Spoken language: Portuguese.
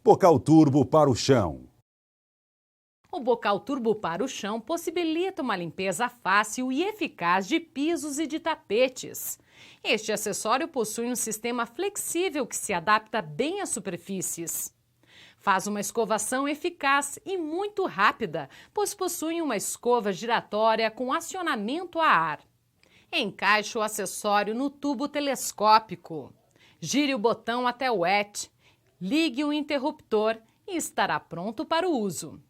Bocal Turbo para o chão. O Bocal Turbo para o chão possibilita uma limpeza fácil e eficaz de pisos e de tapetes. Este acessório possui um sistema flexível que se adapta bem às superfícies. Faz uma escovação eficaz e muito rápida, pois possui uma escova giratória com acionamento a ar. Encaixe o acessório no tubo telescópico. Gire o botão até o wet, ligue o interruptor e estará pronto para o uso.